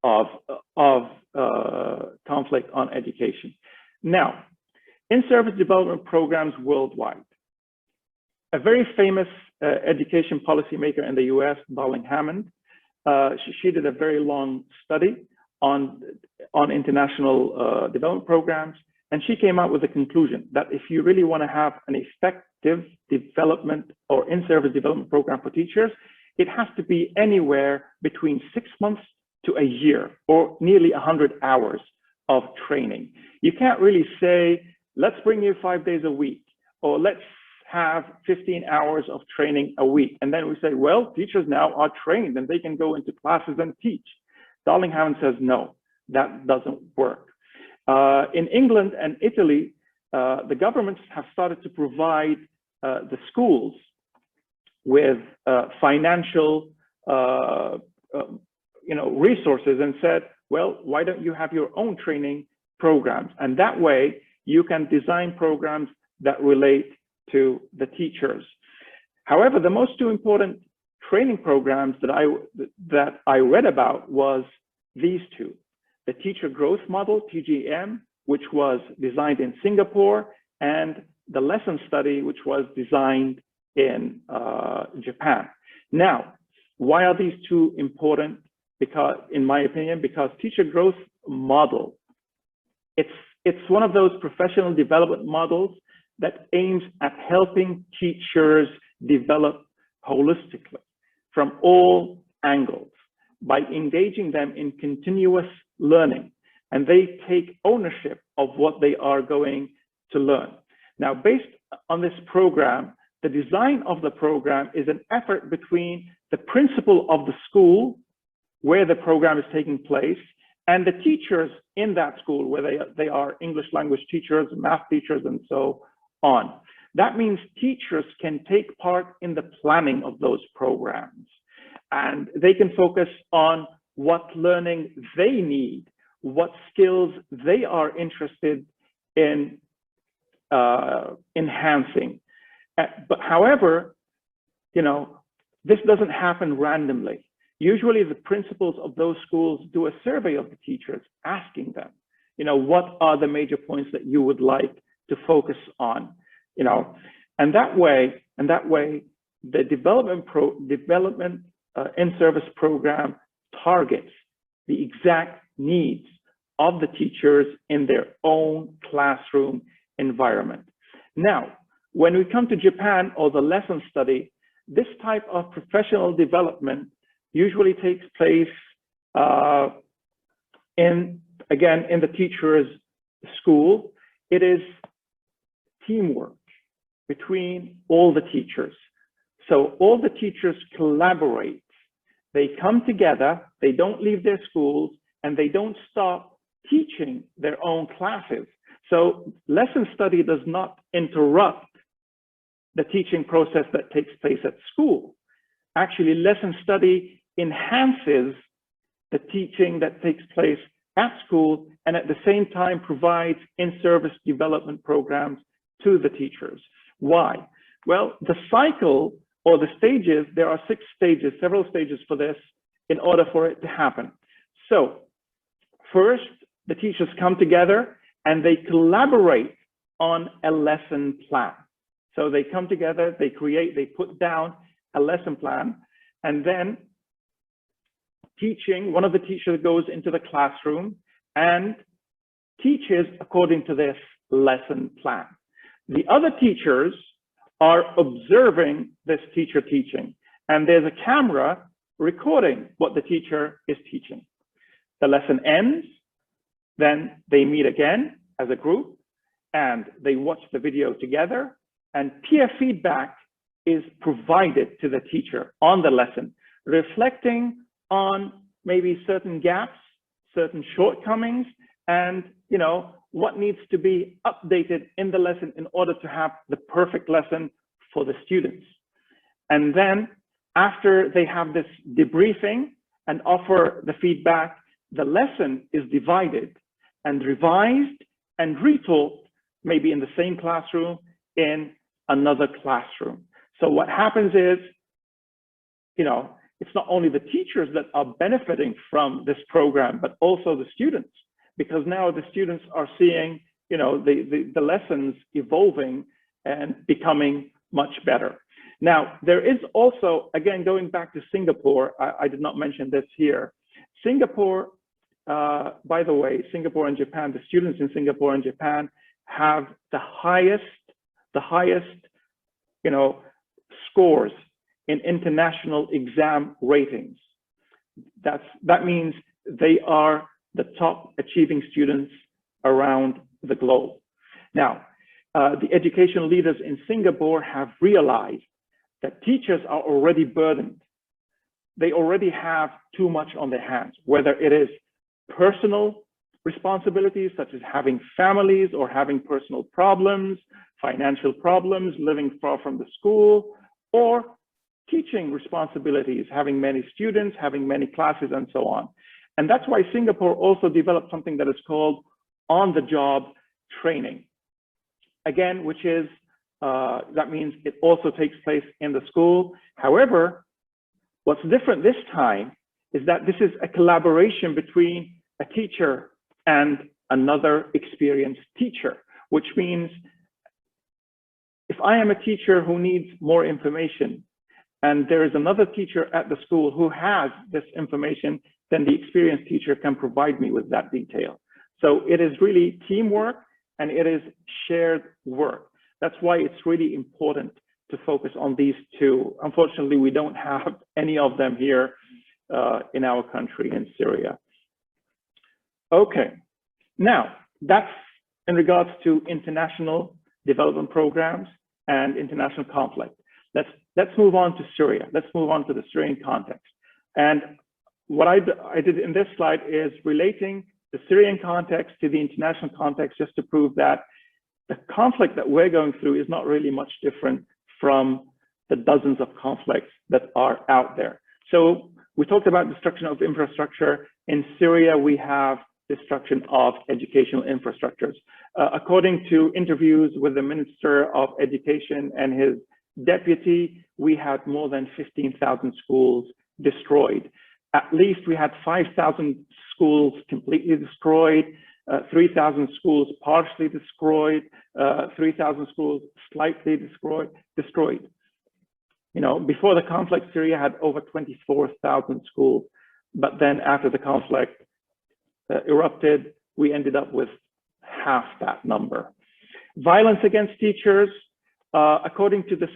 of, conflict on education. Now, in-service development programs worldwide. A very famous education policymaker in the US, Darling Hammond, she did a very long study on international development programs, and she came out with the conclusion that if you really want to have an effective development or in-service development program for teachers, it has to be anywhere between 6 months to a year, or nearly 100 hours of training. You can't really say, let's bring you 5 days a week, or let's have 15 hours of training a week. And then we say, well, teachers now are trained and they can go into classes and teach. Darling Hammond says, no, that doesn't work. In England and Italy, the governments have started to provide the schools with financial resources, and said, well, why don't you have your own training programs? And that way you can design programs that relate to the teachers. However, the most two important training programs that I read about was these two: the Teacher Growth Model, TGM, which was designed in Singapore, and the Lesson Study, which was designed in Japan. Now, why are these two important? Because, in my opinion, because Teacher Growth Model, it's one of those professional development models that aims at helping teachers develop holistically from all angles by engaging them in continuous learning, and they take ownership of what they are going to learn. Now, based on this program, the design of the program is an effort between the principal of the school where the program is taking place and the teachers in that school, where they are English language teachers, math teachers, and so on. That means teachers can take part in the planning of those programs, and they can focus on what learning they need, what skills they are interested in enhancing. But however, this doesn't happen randomly. Usually the principals of those schools do a survey of the teachers, asking them, what are the major points that you would like to focus on, and that way the development in-service program targets the exact needs of the teachers in their own classroom environment. Now, when we come to Japan or the Lesson Study, this type of professional development usually takes place in the teacher's school. It is teamwork between all the teachers. So all the teachers collaborate. They come together, they don't leave their schools, and they don't stop teaching their own classes. So Lesson Study does not interrupt the teaching process that takes place at school. Actually, Lesson Study enhances the teaching that takes place at school, and at the same time provides in-service development programs to the teachers. Why? Well, the cycle or the stages, there are 6 stages, several stages for this in order for it to happen. So first, the teachers come together and they collaborate on a lesson plan. So they come together, they put down a lesson plan, and then one of the teachers goes into the classroom and teaches according to this lesson plan. The other teachers are observing this teacher teaching, and there's a camera recording what the teacher is teaching. The lesson ends, then they meet again as a group, and they watch the video together, and peer feedback is provided to the teacher on the lesson, reflecting on maybe certain gaps, certain shortcomings, and what needs to be updated in the lesson in order to have the perfect lesson for the students. And then after they have this debriefing and offer the feedback, the lesson is divided and revised and retaught, maybe in the same classroom, in another classroom. So what happens is, it's not only the teachers that are benefiting from this program, but also the students, because now the students are seeing, you know, the lessons evolving and becoming much better. Now, there is also, again, going back to Singapore, I did not mention this here. Singapore, by the way, Singapore and Japan, the students in Singapore and Japan have the highest, you know, scores in international exam ratings. That means they are the top achieving students around the globe. Now, the educational leaders in Singapore have realized that teachers are already burdened. They already have too much on their hands, whether it is personal responsibilities, such as having families or having personal problems, financial problems, living far from the school, or teaching responsibilities, having many students, having many classes, and so on. And that's why Singapore also developed something that is called on-the-job training. Again, which is, that means it also takes place in the school. However, what's different this time is that this is a collaboration between a teacher and another experienced teacher, which means if I am a teacher who needs more information and there is another teacher at the school who has this information, then the experienced teacher can provide me with that detail. So it is really teamwork and it is shared work. That's why it's really important to focus on these two. Unfortunately, we don't have any of them here in our country, in Syria. Okay, now that's in regards to international development programs and international conflict. Let's move on to Syria. Let's move on to the Syrian context. And what I did in this slide is relating the Syrian context to the international context, just to prove that the conflict that we're going through is not really much different from the dozens of conflicts that are out there. So we talked about destruction of infrastructure. In Syria, we have destruction of educational infrastructures. According to interviews with the Minister of Education and his deputy, we had more than 15,000 schools destroyed. At least we had 5,000 schools completely destroyed, 3,000 schools partially destroyed, 3,000 schools slightly destroyed. You know, before the conflict, Syria had over 24,000 schools, but then after the conflict erupted, we ended up with half that number. Violence against teachers, according to the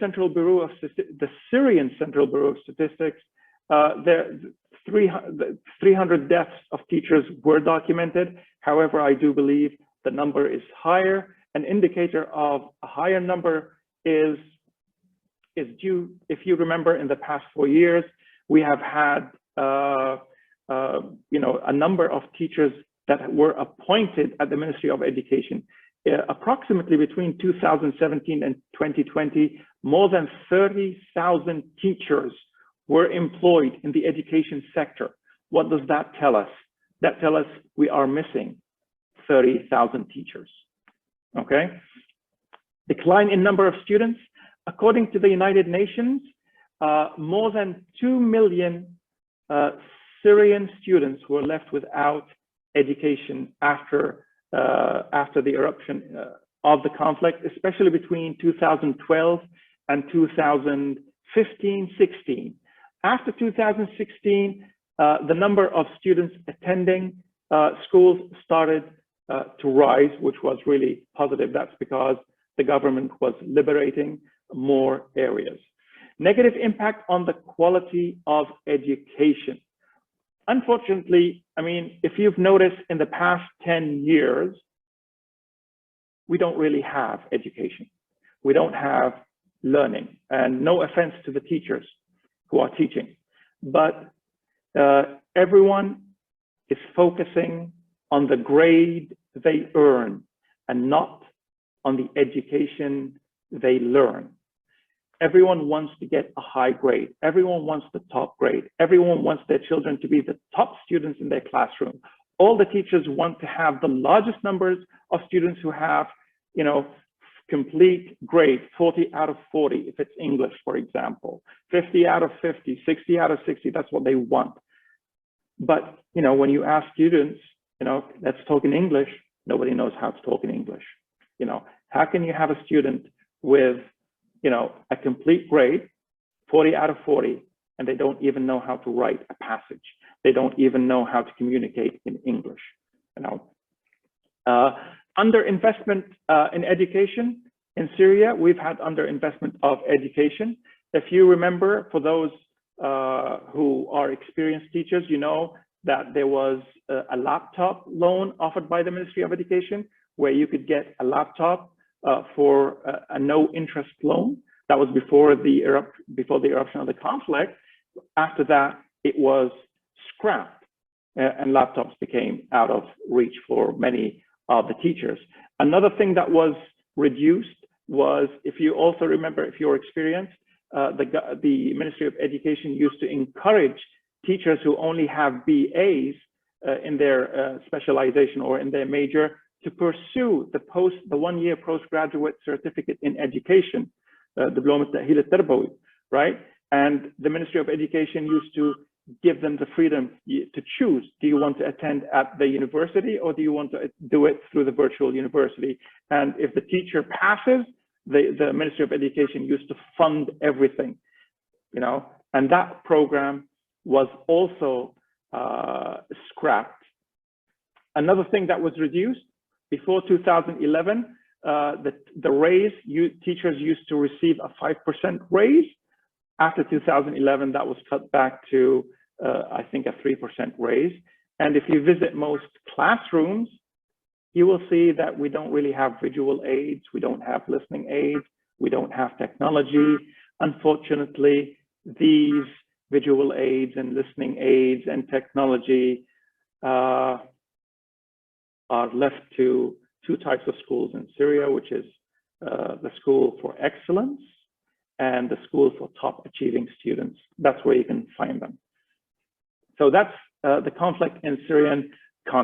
Syrian Central Bureau of Statistics, 300 deaths of teachers were documented. However, I do believe the number is higher. An indicator of a higher number is due, if you remember, in the past 4 years, we have had you know, a number of teachers that were appointed at the Ministry of Education. Approximately between 2017 and 2020, more than 30,000 teachers were employed in the education sector. What does that tell us? That tells us we are missing 30,000 teachers, okay? Decline in number of students. According to the United Nations, more than 2 million Syrian students were left without education after the eruption of the conflict, especially between 2012 and 2015-16. After 2016, the number of students attending schools started to rise, which was really positive. That's because the government was liberating more areas. Negative impact on the quality of education. Unfortunately, I mean, if you've noticed in the past 10 years, we don't really have education. We don't have learning, and no offense to the teachers who are teaching, but everyone is focusing on the grade they earn and not on the education they learn. Everyone wants to get a high grade. Everyone wants the top grade. Everyone wants their children to be the top students in their classroom. All the teachers want to have the largest numbers of students who have, you know, complete grade, 40 out of 40, if it's English, for example, 50 out of 50, 60 out of 60, that's what they want. But, when you ask students, let's talk in English, nobody knows how to talk in English. How can you have a student with, a complete grade, 40 out of 40, and they don't even know how to write a passage. They don't even know how to communicate in English. Underinvestment in education in Syria, we've had underinvestment of education. If you remember, for those who are experienced teachers, you know that there was a laptop loan offered by the Ministry of Education, where you could get a laptop for a no-interest loan. That was before the eruption of the conflict. After that, it was scrapped, and laptops became out of reach for many of the teachers. Another thing that was reduced was, if you also remember, if you're experienced, the Ministry of Education used to encourage teachers who only have BAs in their specialization or in their major to pursue the one-year postgraduate certificate in education, Diploma التأهيل التربوي, right? And the Ministry of Education used to give them the freedom to choose. Do you want to attend at the university, or do you want to do it through the virtual university? And if the teacher passes, the Ministry of Education used to fund everything, and that program was also scrapped. Another thing that was reduced before 2011, the raise, teachers used to receive a 5% raise. After 2011, that was cut back to, I think, a 3% raise. And if you visit most classrooms, you will see that we don't really have visual aids, we don't have listening aids, we don't have technology. Unfortunately, these visual aids and listening aids and technology are left to two types of schools in Syria, which is the School for Excellence and the School for Top Achieving Students. That's where you can find them. So that's the conflict in Syrian context.